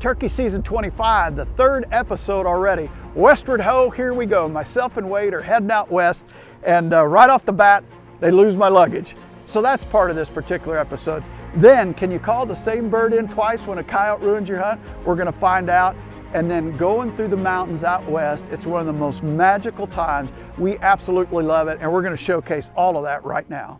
Turkey Season 25, the 3rd episode already. Westward ho, here we go. Myself and Wade are heading out west, and right off the bat, they lose my luggage. So that's part of this particular episode. Then, can you call the same bird in twice when a coyote ruins your hunt? We're gonna find out. And then going through the mountains out west, it's one of the most magical times. We absolutely love it, and we're gonna showcase all of that right now.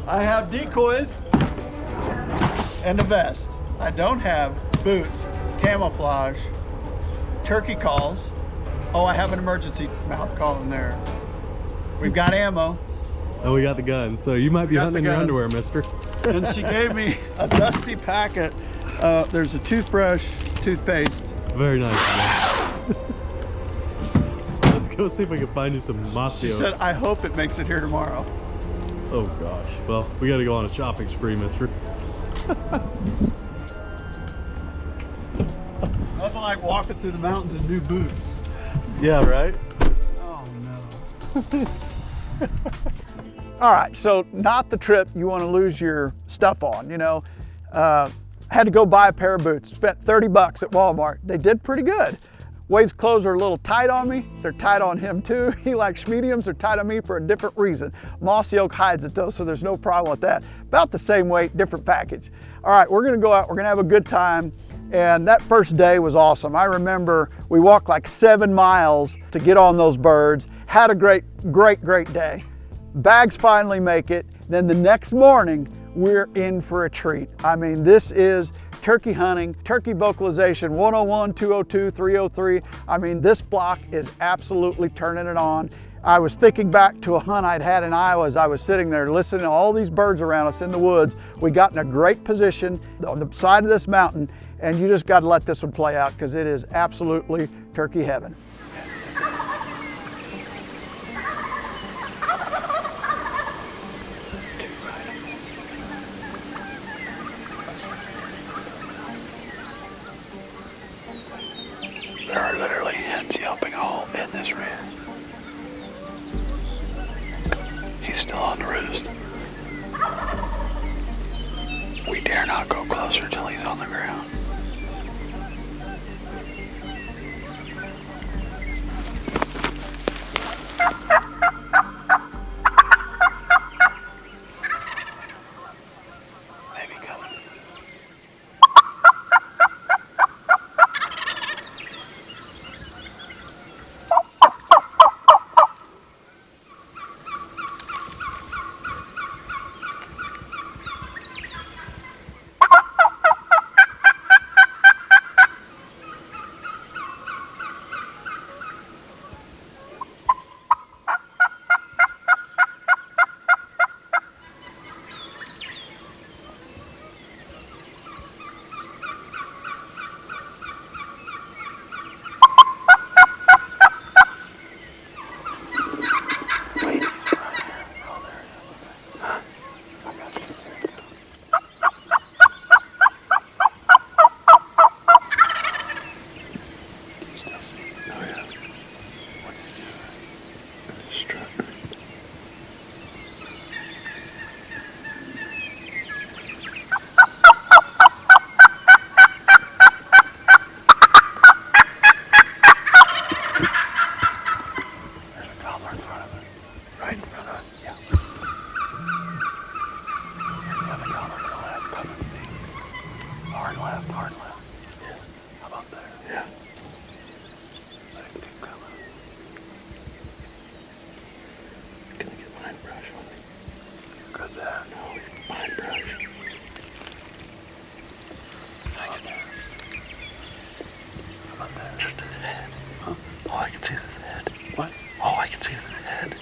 I have decoys and a vest. I don't have boots, camouflage, turkey calls. Oh, I have an emergency mouth call in there. We've got ammo. Oh, we got the gun. So you might be hunting in your underwear, mister. And she gave me a dusty packet. There's a toothbrush, toothpaste. Very nice. Let's go see if we can find you some Mossio. She said, I hope it makes it here tomorrow. Oh gosh. Well, we got to go on a shopping spree, mister. Nothing like walking through the mountains in new boots. Yeah, right? Oh no. All right, so not the trip you want to lose your stuff on, you know. Had to go buy a pair of boots, spent 30 bucks at Walmart. They did pretty good. Wade's clothes are a little tight on me. They're tight on him too. He likes mediums, they're tight on me for a different reason. Mossy oak hides it though, so there's no problem with that. About the same weight, different package. All right, we're gonna go out, we're gonna have a good time. And that first day was awesome. I remember we walked like 7 miles to get on those birds. Had a great day. Bags finally make it. Then the next morning, we're in for a treat. I mean, this is turkey hunting, turkey vocalization 101, 202, 303. I mean, this flock is absolutely turning it on. I was thinking back to a hunt I'd had in Iowa as I was sitting there listening to all these birds around us in the woods. We got in a great position on the side of this mountain, and you just got to let this one play out because it is absolutely turkey heaven. There are literally hens yelping all in this roost. He's still on the roost. We dare not go closer till he's on the ground. Hard left. Yeah. How about there? Yeah. Let him keep coming. Can I get pine brush on me? You're good there. No, pine brush. Hang it there. How about there? Just his head. Huh? All I can see is his head. What? All I can see is his head.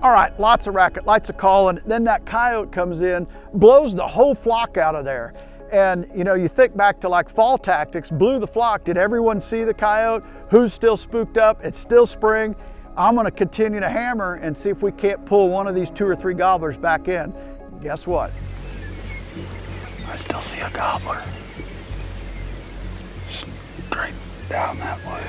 All right, lots of racket, lots of calling. Then that coyote comes in, blows the whole flock out of there. And you know, you think back to like fall tactics, blew the flock. Did everyone see the coyote? Who's still spooked up? It's still spring. I'm gonna continue to hammer and see if we can't pull one of these 2 or 3 gobblers back in. Guess what? I still see a gobbler. Straight down that way.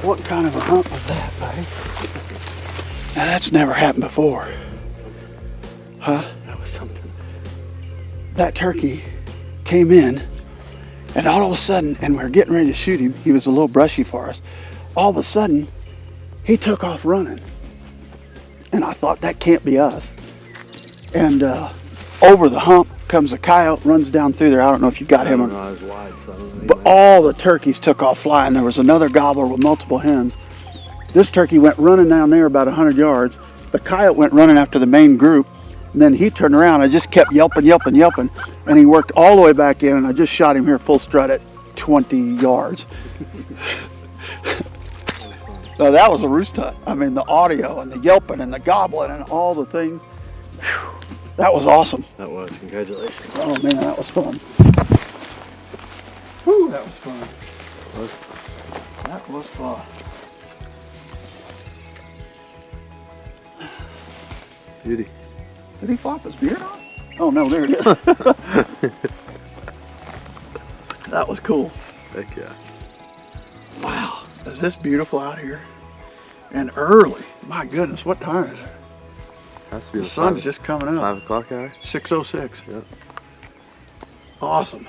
What kind of a hunt was that, buddy? Now that's never happened before. Huh? That was something. That turkey came in, and all of a sudden, and we were getting ready to shoot him, he was a little brushy for us. All of a sudden, he took off running. And I thought, that can't be us. And over the hump comes a coyote, runs down through there. I don't know if you got him. I was wide, so I don't know. But all the turkeys took off flying. There was another gobbler with multiple hens. This turkey went running down there about 100 yards. The coyote went running after the main group. And then he turned around. I just kept yelping, yelping, yelping. And he worked all the way back in. And I just shot him here full strut at 20 yards. So that was a roost hunt. I mean, the audio and the yelping and the gobbling and all the things. Whew, that was awesome. That was. Congratulations. Oh man, that was fun. Whew, that was fun. That was fun. Beauty. Did he flop his beard on? Oh no, there it is. That was cool. Heck yeah. Wow, is this beautiful out here? And early. My goodness, what time is it? Has to be The the sun's just coming up. 5 o'clock hour. 6:06. Yep. Awesome.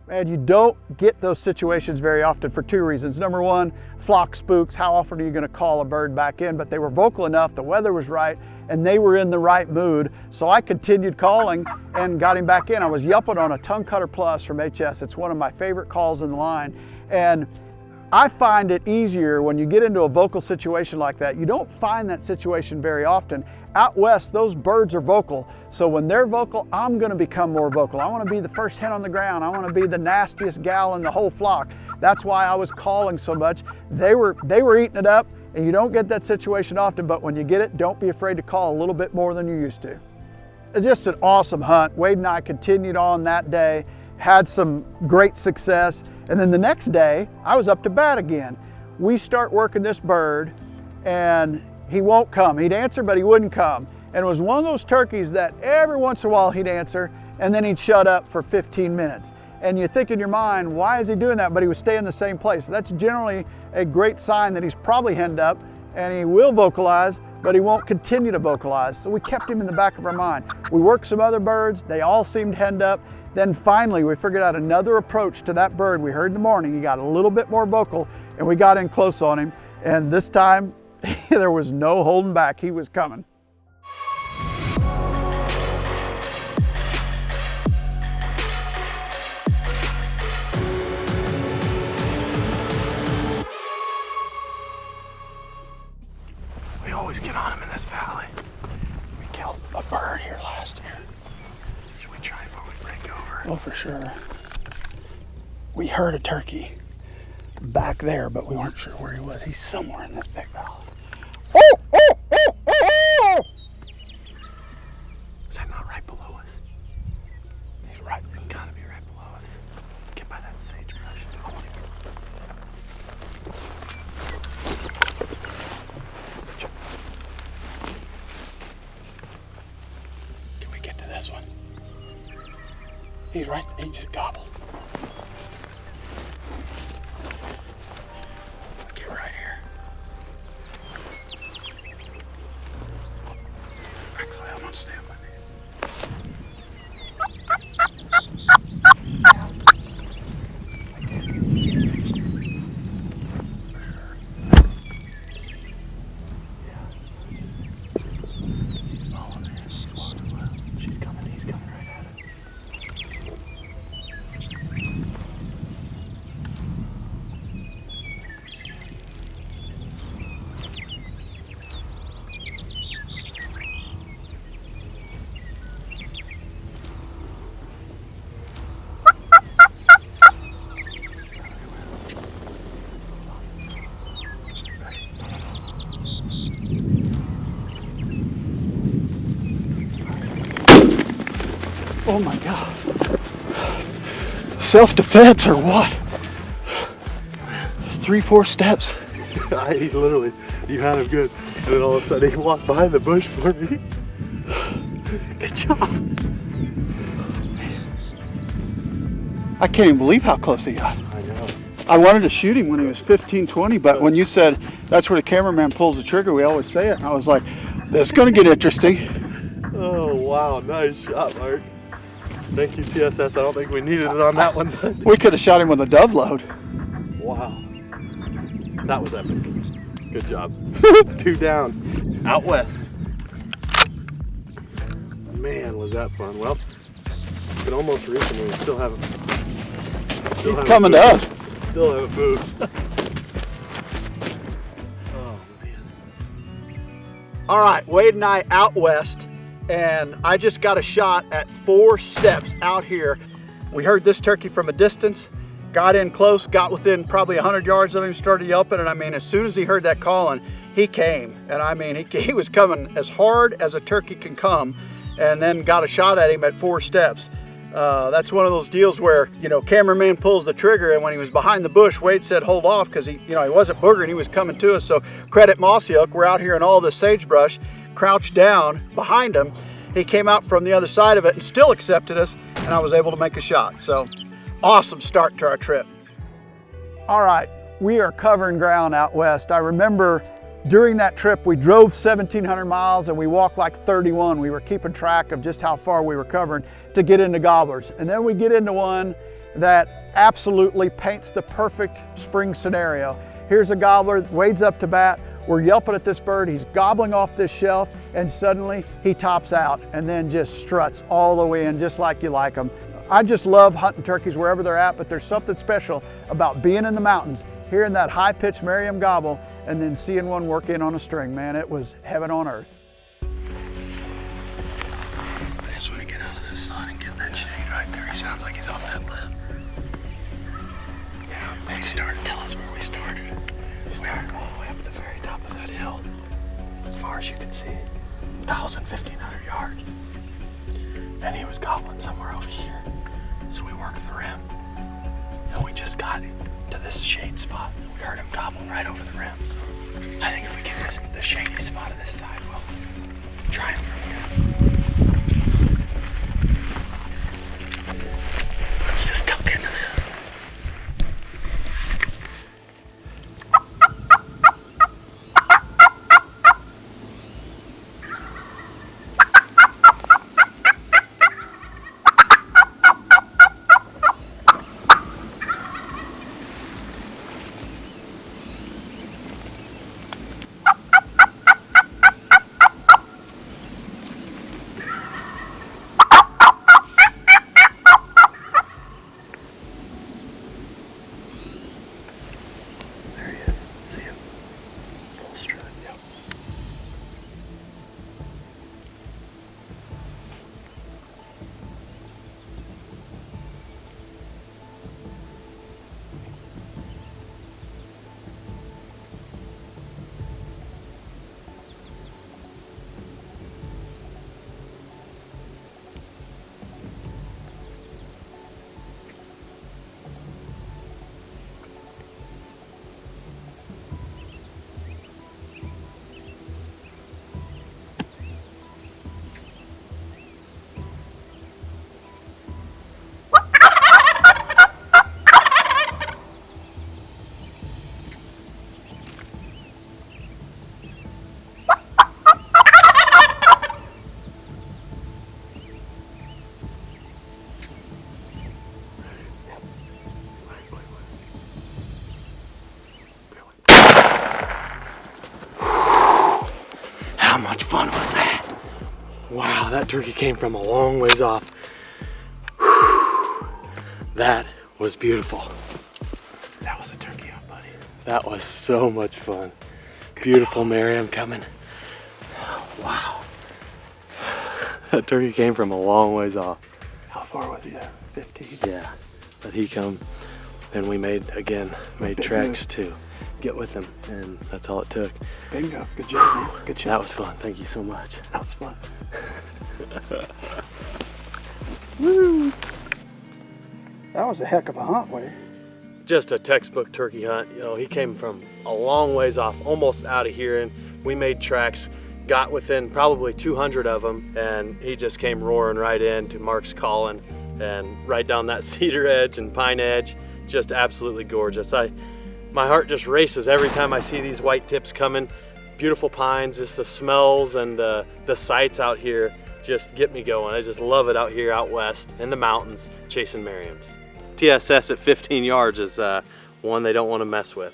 And you don't get those situations very often for 2 reasons. Number one, flock spooks. How often are you going to call a bird back in? But they were vocal enough, the weather was right, and they were in the right mood. So I continued calling and got him back in. I was yelping on a Tongue Cutter Plus from HS. It's one of my favorite calls in the line. And I find it easier when you get into a vocal situation like that. You don't find that situation very often. Out west, those birds are vocal. So when they're vocal, I'm gonna become more vocal. I wanna be the first hen on the ground. I wanna be the nastiest gal in the whole flock. That's why I was calling so much. They were eating it up, and you don't get that situation often, but when you get it, don't be afraid to call a little bit more than you used to. It's just an awesome hunt. Wade and I continued on that day, had some great success, and then the next day, I was up to bat again. We start working this bird, and he won't come. He'd answer, but he wouldn't come. And it was one of those turkeys that every once in a while he'd answer, and then he'd shut up for 15 minutes. And you think in your mind, why is he doing that? But he was staying in the same place. That's generally a great sign that he's probably henned up, and he will vocalize, but he won't continue to vocalize. So we kept him in the back of our mind. We worked some other birds. They all seemed henned up. Then finally, we figured out another approach to that bird. We heard in the morning, he got a little bit more vocal, and we got in close on him. And this time, there was no holding back. He was coming. We always get on him in this valley. We killed a bird here last year. Should we try before we break over? Oh, for sure. We heard a turkey back there, but we weren't sure where he was. He's somewhere in this big valley. Is that not right below us? He's right. He's gotta be right below us. Get by that sagebrush. Can we get to this one? He's right. He just gobbled. Get right here. Oh my God. Self-defense or what? 3-4 steps. I literally, you had him good. And then all of a sudden he walked behind the bush for me. Good job. I can't even believe how close he got. I know. I wanted to shoot him when he was 15, 20, but when you said that's where the cameraman pulls the trigger, we always say it. And I was like, this is going to get interesting. Oh, wow. Nice shot, Mark. Thank you, TSS. I don't think we needed it on that one. We could have shot him with a dove load. Wow. That was epic. Good job. 2 down. Out west. Man, was that fun. Well, you can almost reach him and we still haven't. He's coming to us. Still haven't moved. Oh, man. All right, Wade and I out west, and I just got a shot at 4 steps out here. We heard this turkey from a distance, got in close, got within probably 100 yards of him, started yelping, and I mean, as soon as he heard that calling, he came. And I mean, he was coming as hard as a turkey can come, and then got a shot at him at 4 steps. That's one of those deals where, you know, cameraman pulls the trigger, and when he was behind the bush, Wade said hold off because he wasn't boogering, he was coming to us. So credit Mossy Oak, we're out here in all this sagebrush, crouched down behind him. He came out from the other side of it and still accepted us, and I was able to make a shot. So awesome start to our trip. All right, we are covering ground out west. I remember during that trip, we drove 1,700 miles and we walked like 31. We were keeping track of just how far we were covering to get into gobblers. And then we get into one that absolutely paints the perfect spring scenario. Here's a gobbler, Wade's up to bat. We're yelping at this bird, he's gobbling off this shelf, and suddenly he tops out and then just struts all the way in just like you like them. I just love hunting turkeys wherever they're at, but there's something special about being in the mountains, hearing that high-pitched Merriam gobble, and then seeing one work in on a string. Man, it was heaven on earth. I just want to get out of the sun and get in that shade right there. He sounds like he's off that limb. Yeah, we started. Tell us where we started. We started all the way up at the very top of that hill, as far as you could see, 1,500 yards. And he was gobbling somewhere over here. So we worked the rim, and we just got to this shade spot. We heard him gobble right over the rim. So I think if we get the shady spot of this side, we'll try him from here. Let's just tuck into this. How much fun was that? Wow, that turkey came from a long ways off. Whew. That was beautiful. That was a turkey up, buddy. That was so much fun. Beautiful Merriam coming. Wow. That turkey came from a long ways off. How far was he there? 15? Yeah, but he come and we made tracks to get with him, and that's all it took. Bingo. Good job, man. Good job. That was fun. Thank you so much. That was fun. Woo! That was a heck of a hunt, Wade. Just a textbook turkey hunt. You know, he came from a long ways off, almost out of here, and we made tracks, got within probably 200 of them, and he just came roaring right in to Mark's calling and right down that cedar edge and pine edge. Just absolutely gorgeous. My heart just races every time I see these white tips coming. Beautiful pines, just the smells and the sights out here just get me going. I just love it out here out west in the mountains chasing Merriams. TSS at 15 yards is one they don't want to mess with.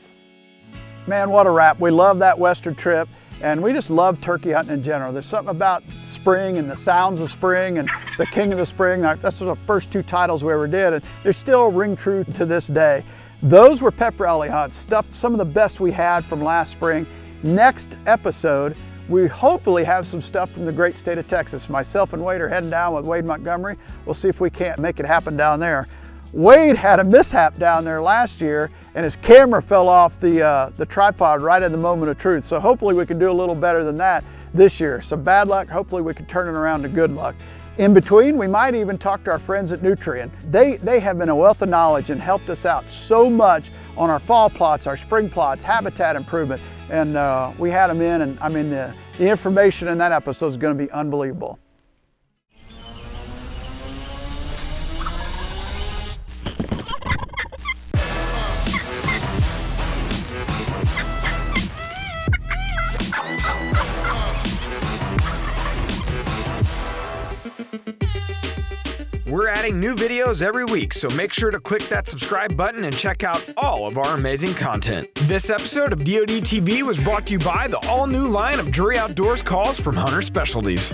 Man, what a wrap. We love that western trip, and we just love turkey hunting in general. There's something about spring and the sounds of spring and the king of the spring. That's the first 2 titles we ever did, and they're still ring true to this day. Those were pep rally hunts, some of the best we had from last spring. Next episode, we hopefully have some stuff from the great state of Texas. Myself and Wade are heading down with Wade Montgomery. We'll see if we can't make it happen down there. Wade had a mishap down there last year, and his camera fell off the tripod right at the moment of truth. So hopefully we can do a little better than that this year. Some bad luck, hopefully we can turn it around to good luck. In between, we might even talk to our friends at Nutrien. They have been a wealth of knowledge and helped us out so much on our fall plots, our spring plots, habitat improvement, and we had them in, and I mean the information in that episode is going to be unbelievable. We're adding new videos every week, so make sure to click that subscribe button and check out all of our amazing content. This episode of DoD TV was brought to you by the all-new line of Drury Outdoors calls from Hunter Specialties.